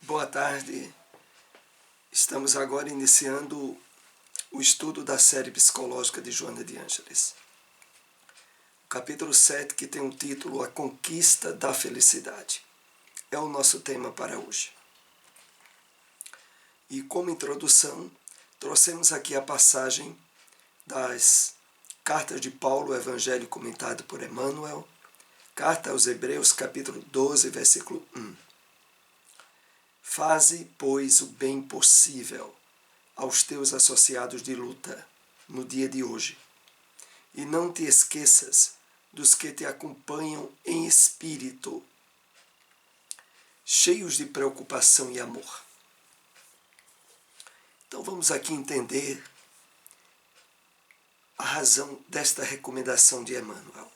Boa tarde. Estamos agora iniciando o estudo da série psicológica de Joana de Ângeles. O capítulo 7, que tem o título A Conquista da Felicidade, é o nosso tema para hoje. E como introdução, trouxemos aqui a passagem das cartas de Paulo, o Evangelho comentado por Emmanuel, carta aos Hebreus, capítulo 12, versículo 1. Faze, pois, o bem possível aos teus associados de luta no dia de hoje, e não te esqueças dos que te acompanham em espírito, cheios de preocupação e amor. Então vamos aqui entender a razão desta recomendação de Emmanuel.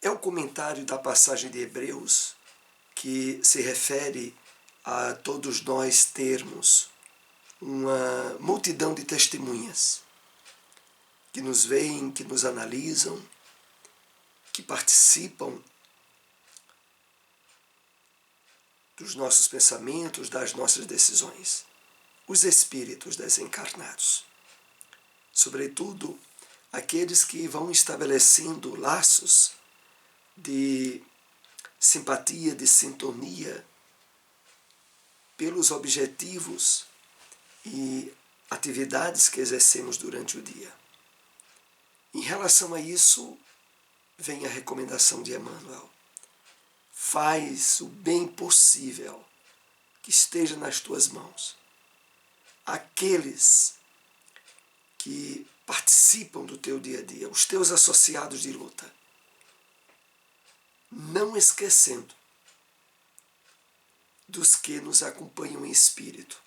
É o comentário da passagem de Hebreus que se refere a todos nós termos uma multidão de testemunhas que nos veem, que nos analisam, que participam dos nossos pensamentos, das nossas decisões. Os espíritos desencarnados. Sobretudo, aqueles que vão estabelecendo laços de simpatia, de sintonia pelos objetivos e atividades que exercemos durante o dia. Em relação a isso, vem a recomendação de Emmanuel. Faz o bem possível que esteja nas tuas mãos. Aqueles que participam do teu dia a dia, os teus associados de luta, não esquecendo dos que nos acompanham em espírito,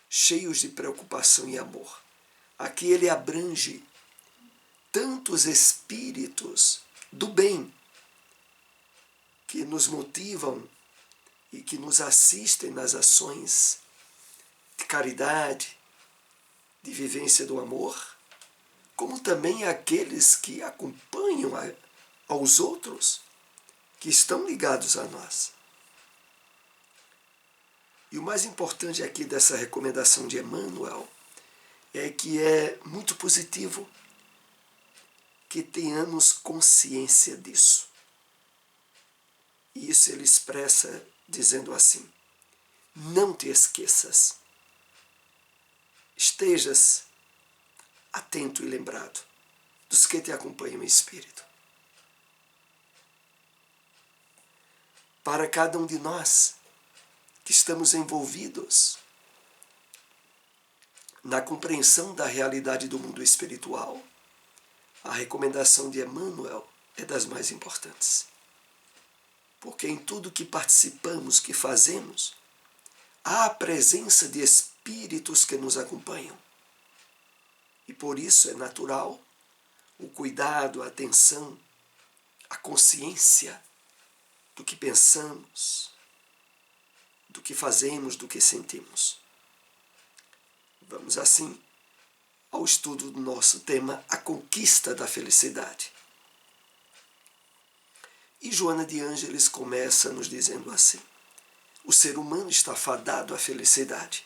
cheios de preocupação e amor. Aqui ele abrange tantos espíritos do bem que nos motivam e que nos assistem nas ações de caridade, de vivência do amor, como também aqueles que acompanham aos outros que estão ligados a nós. E o mais importante aqui dessa recomendação de Emmanuel é que é muito positivo que tenhamos consciência disso. E isso ele expressa dizendo assim: não te esqueças. Estejas atento e lembrado dos que te acompanham em espírito. Para cada um de nós que estamos envolvidos na compreensão da realidade do mundo espiritual, a recomendação de Emmanuel é das mais importantes. Porque em tudo que participamos, que fazemos, há a presença de espíritos que nos acompanham. E por isso é natural o cuidado, a atenção, a consciência do que pensamos, do que fazemos, do que sentimos. Vamos assim ao estudo do nosso tema, a conquista da felicidade. E Joana de Ângeles começa nos dizendo assim: o ser humano está fadado à felicidade,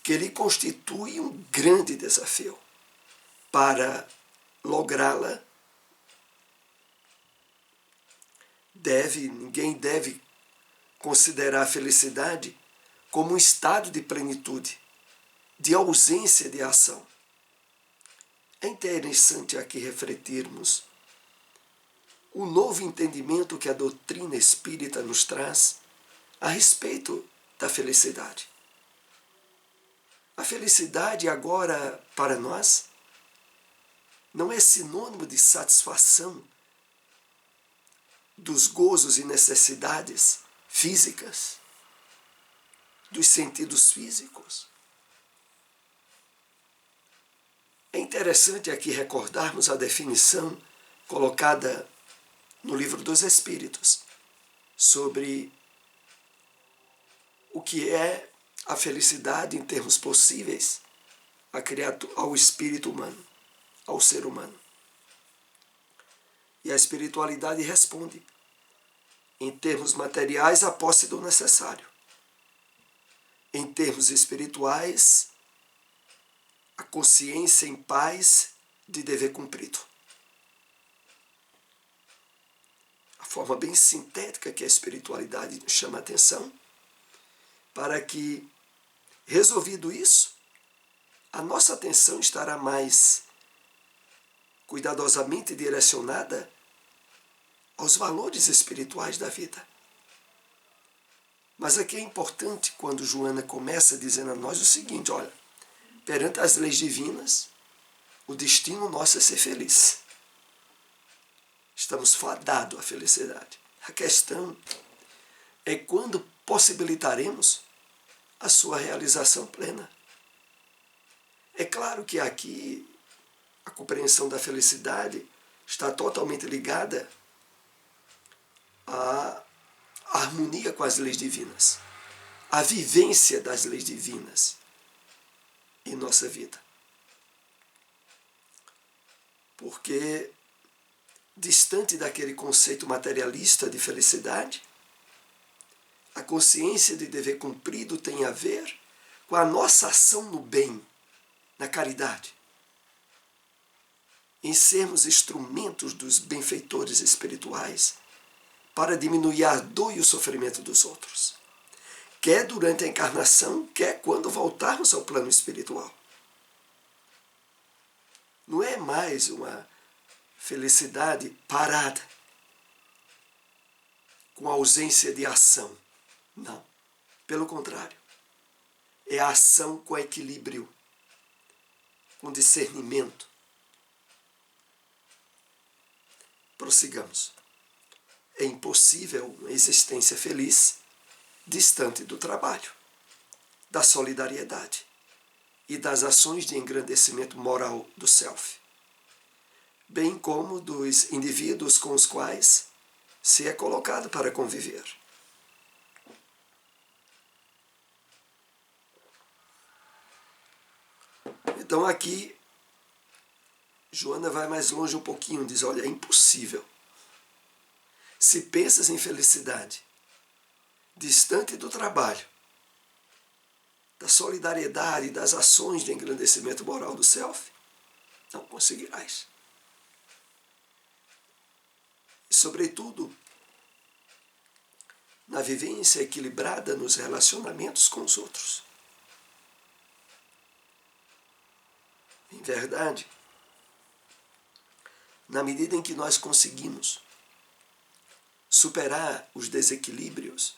que lhe constitui um grande desafio. Para lográ-la, ninguém deve considerar a felicidade como um estado de plenitude, de ausência de ação. É interessante aqui refletirmos o novo entendimento que a doutrina espírita nos traz a respeito da felicidade. A felicidade agora, para nós, não é sinônimo de satisfação dos gozos e necessidades físicas, dos sentidos físicos. É interessante aqui recordarmos a definição colocada no Livro dos Espíritos sobre o que é a felicidade em termos possíveis ao espírito humano, ao ser humano. E a espiritualidade responde Em termos materiais, a posse do necessário. Em termos espirituais, a consciência em paz de dever cumprido. A forma bem sintética que a espiritualidade nos chama a atenção, para que, resolvido isso, a nossa atenção estará mais cuidadosamente direcionada aos valores espirituais da vida. Mas aqui é importante quando Joana começa dizendo a nós o seguinte: olha, perante as leis divinas, o destino nosso é ser feliz. Estamos fadados à felicidade. A questão é quando possibilitaremos a sua realização plena. É claro que aqui a compreensão da felicidade está totalmente ligada à harmonia com as leis divinas, à vivência das leis divinas em nossa vida. Porque, distante daquele conceito materialista de felicidade, a consciência de dever cumprido tem a ver com a nossa ação no bem, na caridade, em sermos instrumentos dos benfeitores espirituais para diminuir a dor e o sofrimento dos outros, quer durante a encarnação, quer quando voltarmos ao plano espiritual. Não é mais uma felicidade parada, com ausência de ação. Não. Pelo contrário. É a ação com equilíbrio, com discernimento. Prossigamos. É impossível uma existência feliz distante do trabalho, da solidariedade e das ações de engrandecimento moral do self, bem como dos indivíduos com os quais se é colocado para conviver. Então aqui, Joana vai mais longe um pouquinho, diz, olha, é impossível. Se pensas em felicidade, distante do trabalho, da solidariedade e das ações de engrandecimento moral do self, não conseguirás. E, sobretudo, na vivência equilibrada nos relacionamentos com os outros. Em verdade, na medida em que nós conseguimos superar os desequilíbrios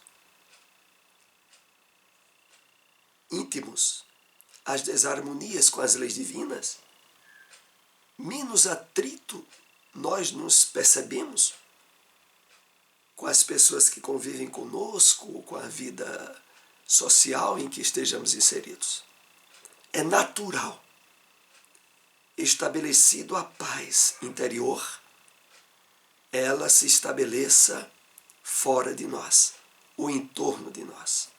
íntimos, as desarmonias com as leis divinas, menos atrito nós nos percebemos com as pessoas que convivem conosco, com a vida social em que estejamos inseridos. É natural, estabelecido a paz interior, ela se estabeleça fora de nós, ou em torno de nós.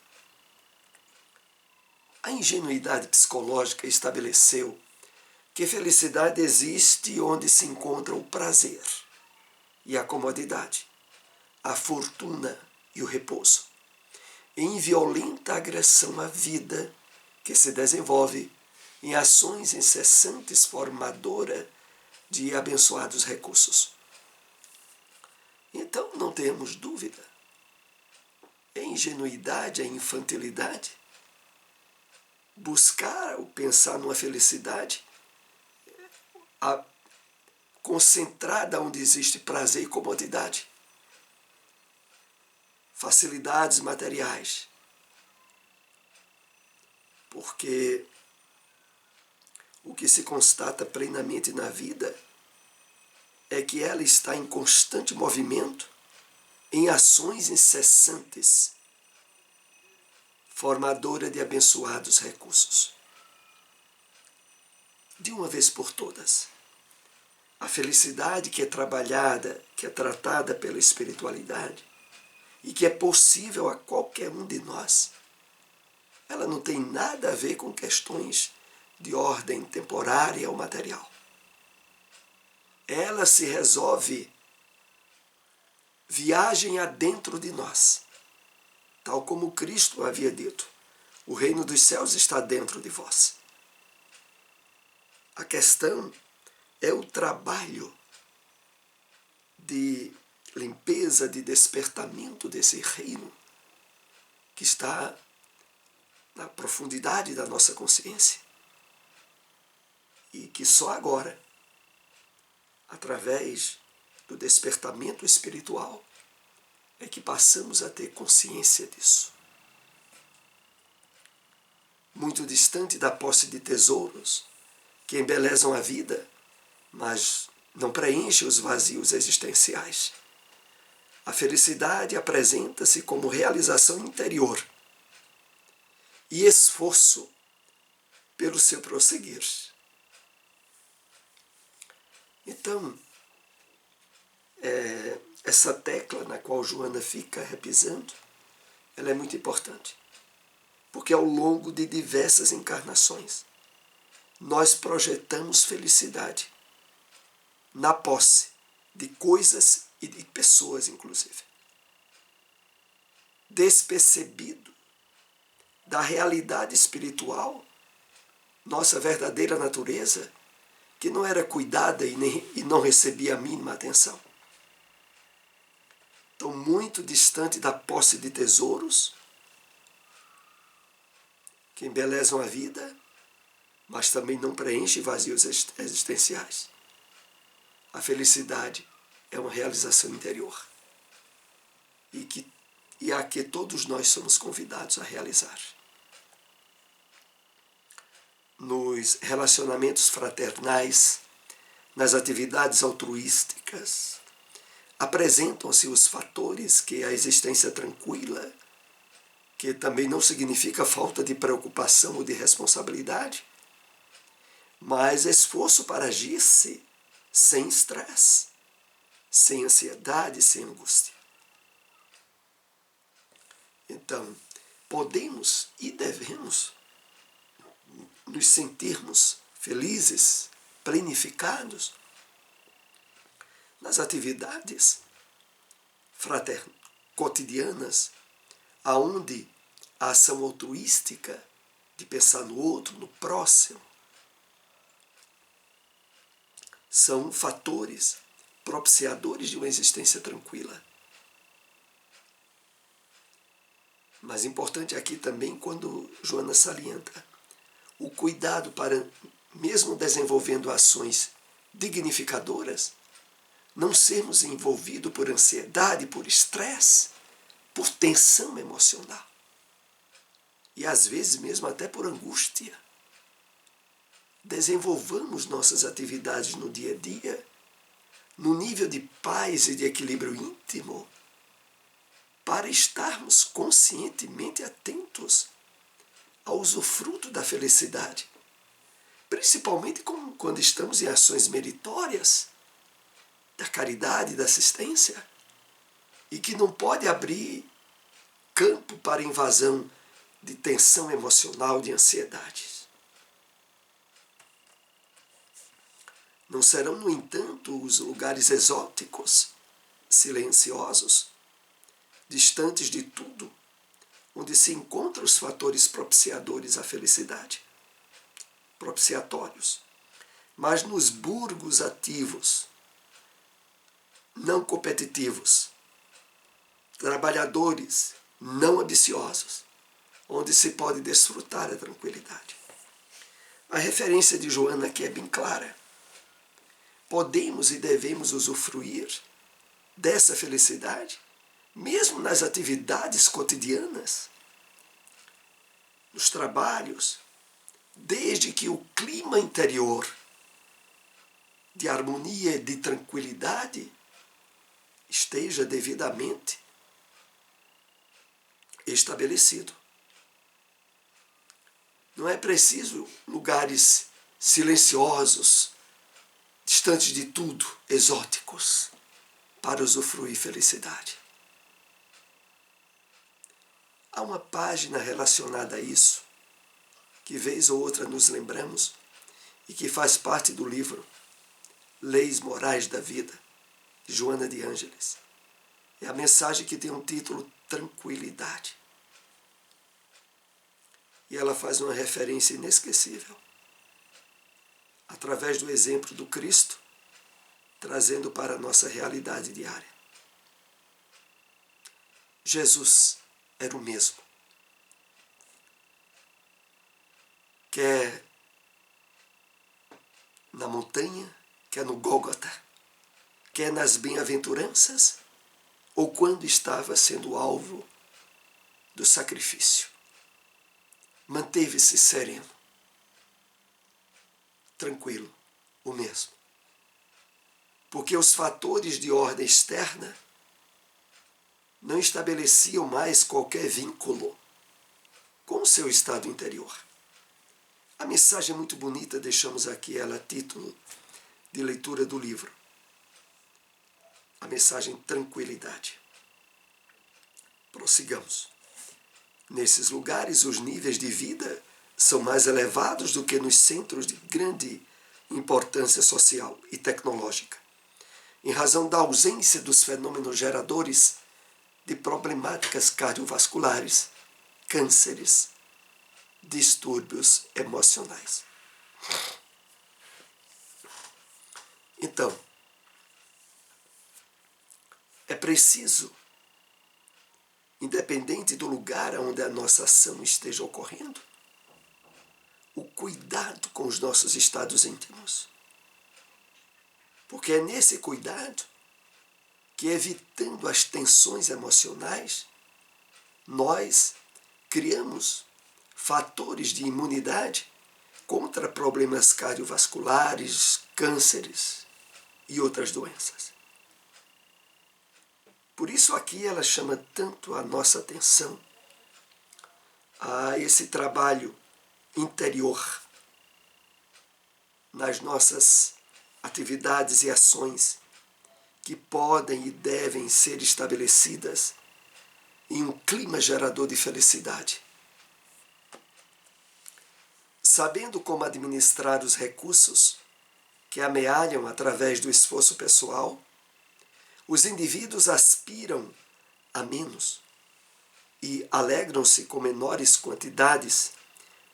A ingenuidade psicológica estabeleceu que felicidade existe onde se encontra o prazer e a comodidade, a fortuna e o repouso, em violenta agressão à vida que se desenvolve em ações incessantes formadoras de abençoados recursos. Então não temos dúvida, é ingenuidade, é infantilidade buscar ou pensar numa felicidade concentrada onde existe prazer e comodidade, facilidades materiais. Porque o que se constata plenamente na vida é que ela está em constante movimento, em ações incessantes, formadora de abençoados recursos. De uma vez por todas, a felicidade que é trabalhada, que é tratada pela espiritualidade e que é possível a qualquer um de nós, ela não tem nada a ver com questões de ordem temporária ou material. Ela se resolve viajem adentro de nós, tal como Cristo havia dito: o reino dos céus está dentro de vós. A questão é o trabalho de limpeza, de despertamento desse reino que está na profundidade da nossa consciência e que só agora, através do despertamento espiritual, é que passamos a ter consciência disso. Muito distante da posse de tesouros que embelezam a vida, mas não preenchem os vazios existenciais. A felicidade apresenta-se como realização interior e esforço pelo seu prosseguir. Então, essa tecla na qual Joana fica repisando, ela é muito importante, porque ao longo de diversas encarnações, nós projetamos felicidade na posse de coisas e de pessoas, inclusive. Despercebido da realidade espiritual, nossa verdadeira natureza, que não era cuidada e não recebia a mínima atenção. Então, muito distante da posse de tesouros que embelezam a vida, mas também não preenchem vazios existenciais. A felicidade é uma realização interior e a que todos nós somos convidados a realizar. Nos relacionamentos fraternais, nas atividades altruísticas, apresentam-se os fatores que a existência tranquila, que também não significa falta de preocupação ou de responsabilidade, mas esforço para agir-se sem estresse, sem ansiedade, sem angústia. Então, podemos e devemos nos sentirmos felizes, planificados nas atividades cotidianas, aonde a ação altruística de pensar no outro, no próximo, são fatores propiciadores de uma existência tranquila. Mas importante aqui também, quando Joana salienta, o cuidado para, mesmo desenvolvendo ações dignificadoras, não sermos envolvidos por ansiedade, por estresse, por tensão emocional. E às vezes mesmo até por angústia. Desenvolvamos nossas atividades no dia a dia, no nível de paz e de equilíbrio íntimo, para estarmos conscientemente atentos ao usufruto da felicidade, principalmente quando estamos em ações meritórias, da caridade, da assistência, e que não pode abrir campo para invasão de tensão emocional, de ansiedades. Não serão, no entanto, os lugares exóticos, silenciosos, distantes de tudo, onde se encontram os fatores propiciadores à felicidade, propiciatórios, mas nos burgos ativos, não competitivos, trabalhadores, não ambiciosos, onde se pode desfrutar a tranquilidade. A referência de Joana aqui é bem clara. Podemos e devemos usufruir dessa felicidade, mesmo nas atividades cotidianas, nos trabalhos, desde que o clima interior de harmonia e de tranquilidade esteja devidamente estabelecido. Não é preciso lugares silenciosos, distantes de tudo, exóticos, para usufruir felicidade. Há uma página relacionada a isso, que vez ou outra nos lembramos, e que faz parte do livro Leis Morais da Vida, de Joana de Ângeles. É a mensagem que tem um título Tranquilidade. E ela faz uma referência inesquecível, através do exemplo do Cristo, trazendo para a nossa realidade diária. Jesus era o mesmo. Quer na montanha, quer no Gólgota, quer nas bem-aventuranças, ou quando estava sendo alvo do sacrifício. Manteve-se sereno, tranquilo, o mesmo. Porque os fatores de ordem externa não estabeleciam mais qualquer vínculo com o seu estado interior. A mensagem é muito bonita, deixamos aqui ela a título de leitura do livro. A mensagem Tranquilidade. Prossigamos. Nesses lugares, os níveis de vida são mais elevados do que nos centros de grande importância social e tecnológica, em razão da ausência dos fenômenos geradores de problemáticas cardiovasculares, cânceres, distúrbios emocionais. Então, é preciso, independente do lugar onde a nossa ação esteja ocorrendo, o cuidado com os nossos estados íntimos. Porque é nesse cuidado que, evitando as tensões emocionais, nós criamos fatores de imunidade contra problemas cardiovasculares, cânceres e outras doenças. Por isso aqui ela chama tanto a nossa atenção a esse trabalho interior nas nossas atividades e ações que podem e devem ser estabelecidas em um clima gerador de felicidade. Sabendo como administrar os recursos que amealham através do esforço pessoal, os indivíduos aspiram a menos e alegram-se com menores quantidades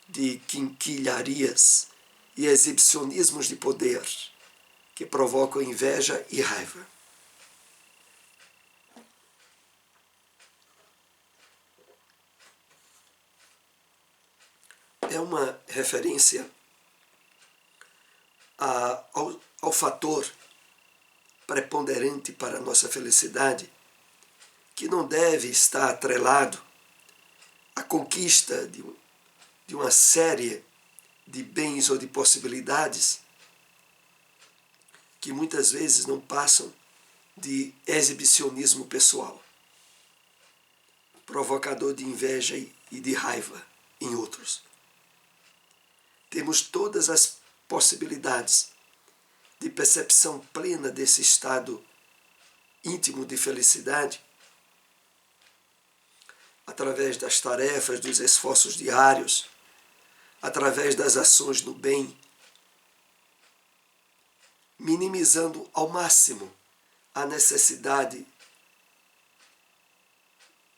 de quinquilharias e exibicionismos de poder que provocam inveja e raiva. É uma referência ao fator preponderante para a nossa felicidade, que não deve estar atrelado à conquista de uma série de bens ou de possibilidades que muitas vezes não passam de exibicionismo pessoal, provocador de inveja e de raiva em outros. Temos todas as possibilidades de percepção plena desse estado íntimo de felicidade através das tarefas, dos esforços diários, através das ações no bem, minimizando ao máximo a necessidade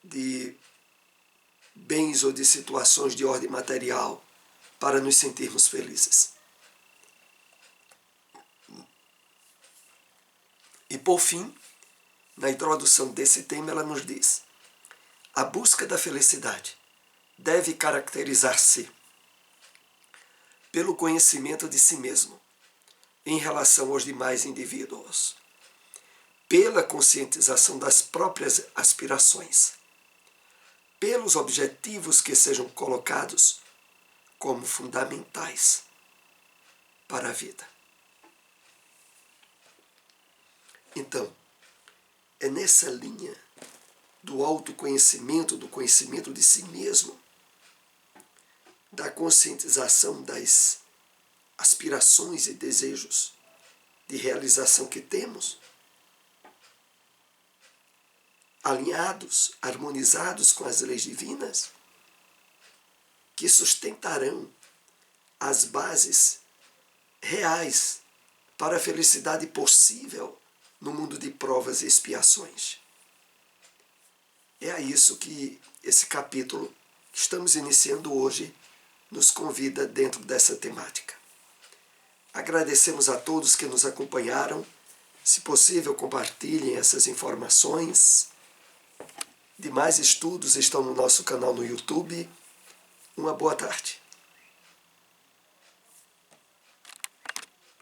de bens ou de situações de ordem material para nos sentirmos felizes. E por fim, na introdução desse tema, ela nos diz: a busca da felicidade deve caracterizar-se pelo conhecimento de si mesmo em relação aos demais indivíduos, pela conscientização das próprias aspirações, pelos objetivos que sejam colocados como fundamentais para a vida. Então, é nessa linha do autoconhecimento, do conhecimento de si mesmo, da conscientização das aspirações e desejos de realização que temos, alinhados, harmonizados com as leis divinas, que sustentarão as bases reais para a felicidade possível no mundo de provas e expiações. É a isso que esse capítulo que estamos iniciando hoje nos convida dentro dessa temática. Agradecemos a todos que nos acompanharam. Se possível, compartilhem essas informações. Demais estudos estão no nosso canal no YouTube. Uma boa tarde.